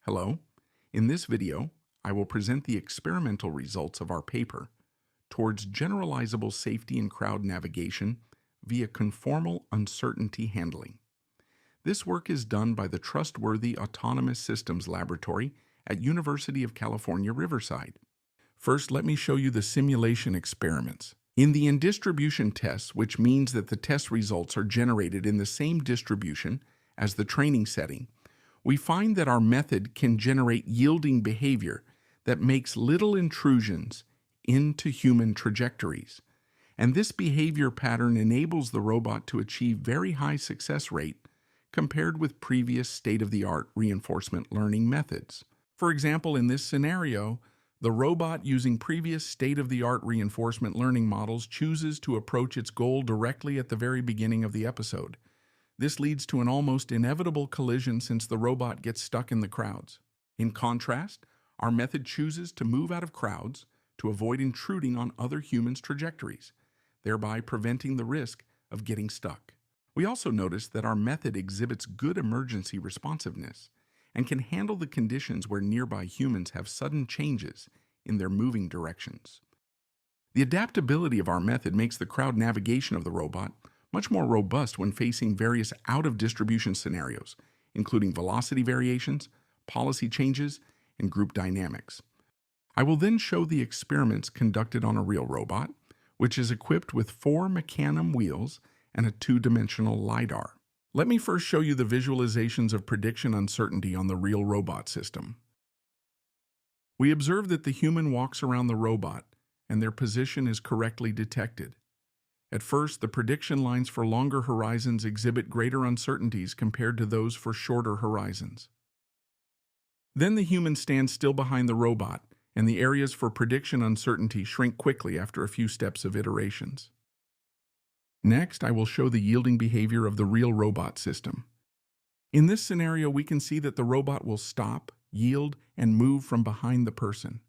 Hello. In this video, I will present the experimental results of our paper towards generalizable safety in crowd navigation via conformal uncertainty handling. This work is done by the trustworthy Autonomous Systems Laboratory at University of California, Riverside. First, let me show you the simulation experiments. In the in-distribution tests, which means that the test results are generated in the same distribution as the training setting, we find that our method can generate yielding behavior that makes little intrusions into human trajectories. And this behavior pattern enables the robot to achieve very high success rate compared with previous state-of-the-art reinforcement learning methods. For example, in this scenario, the robot using previous state-of-the-art reinforcement learning models chooses to approach its goal directly at the very beginning of the episode. This leads to an almost inevitable collision since the robot gets stuck in the crowds. In contrast, our method chooses to move out of crowds to avoid intruding on other humans' trajectories, thereby preventing the risk of getting stuck. We also notice that our method exhibits good emergency responsiveness and can handle the conditions where nearby humans have sudden changes in their moving directions. The adaptability of our method makes the crowd navigation of the robot much more robust when facing various out-of-distribution scenarios, including velocity variations, policy changes, and group dynamics. I will then show the experiments conducted on a real robot, which is equipped with 4 mecanum wheels and a 2-dimensional LiDAR. Let me first show you the visualizations of prediction uncertainty on the real robot system. We observe that the human walks around the robot and their position is correctly detected. At first, the prediction lines for longer horizons exhibit greater uncertainties compared to those for shorter horizons. Then the human stands still behind the robot, and the areas for prediction uncertainty shrink quickly after a few steps of iterations. Next, I will show the yielding behavior of the real robot system. In this scenario, we can see that the robot will stop, yield, and move from behind the person.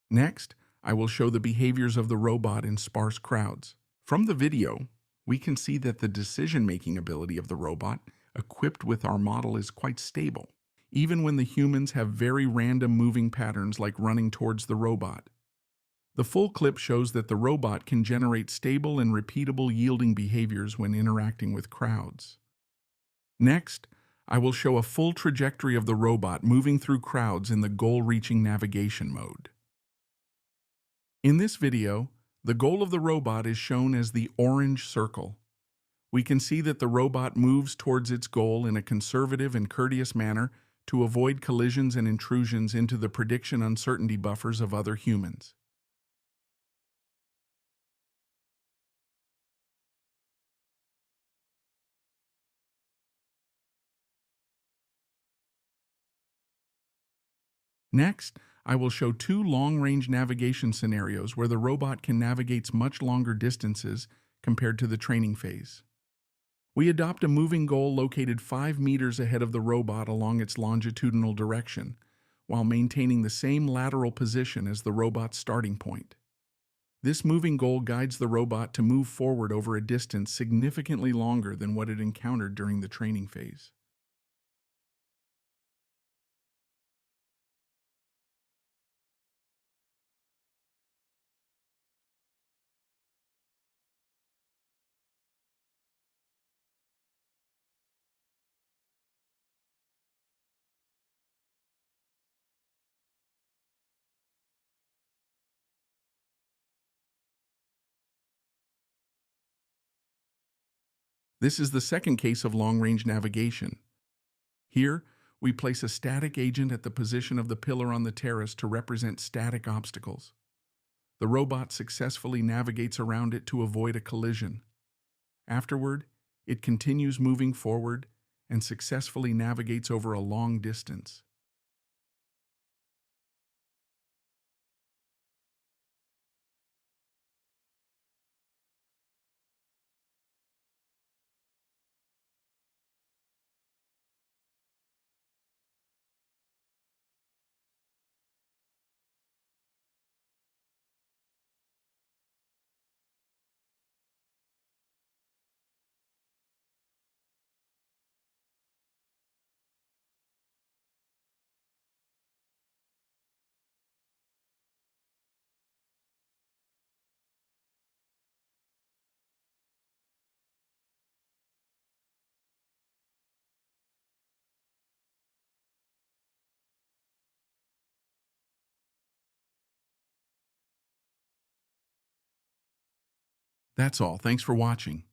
Next, I will show the behaviors of the robot in sparse crowds. From the video, we can see that the decision-making ability of the robot equipped with our model is quite stable, even when the humans have very random moving patterns like running towards the robot. The full clip shows that the robot can generate stable and repeatable yielding behaviors when interacting with crowds. Next, I will show a full trajectory of the robot moving through crowds in the goal-reaching navigation mode. In this video, the goal of the robot is shown as the orange circle. We can see that the robot moves towards its goal in a conservative and courteous manner to avoid collisions and intrusions into the prediction uncertainty buffers of other humans. Next, I will show 2 long-range navigation scenarios where the robot can navigate much longer distances compared to the training phase. We adopt a moving goal located 5 meters ahead of the robot along its longitudinal direction, while maintaining the same lateral position as the robot's starting point. This moving goal guides the robot to move forward over a distance significantly longer than what it encountered during the training phase. This is the second case of long-range navigation. Here, we place a static agent at the position of the pillar on the terrace to represent static obstacles. The robot successfully navigates around it to avoid a collision. Afterward, it continues moving forward and successfully navigates over a long distance. That's all. Thanks for watching.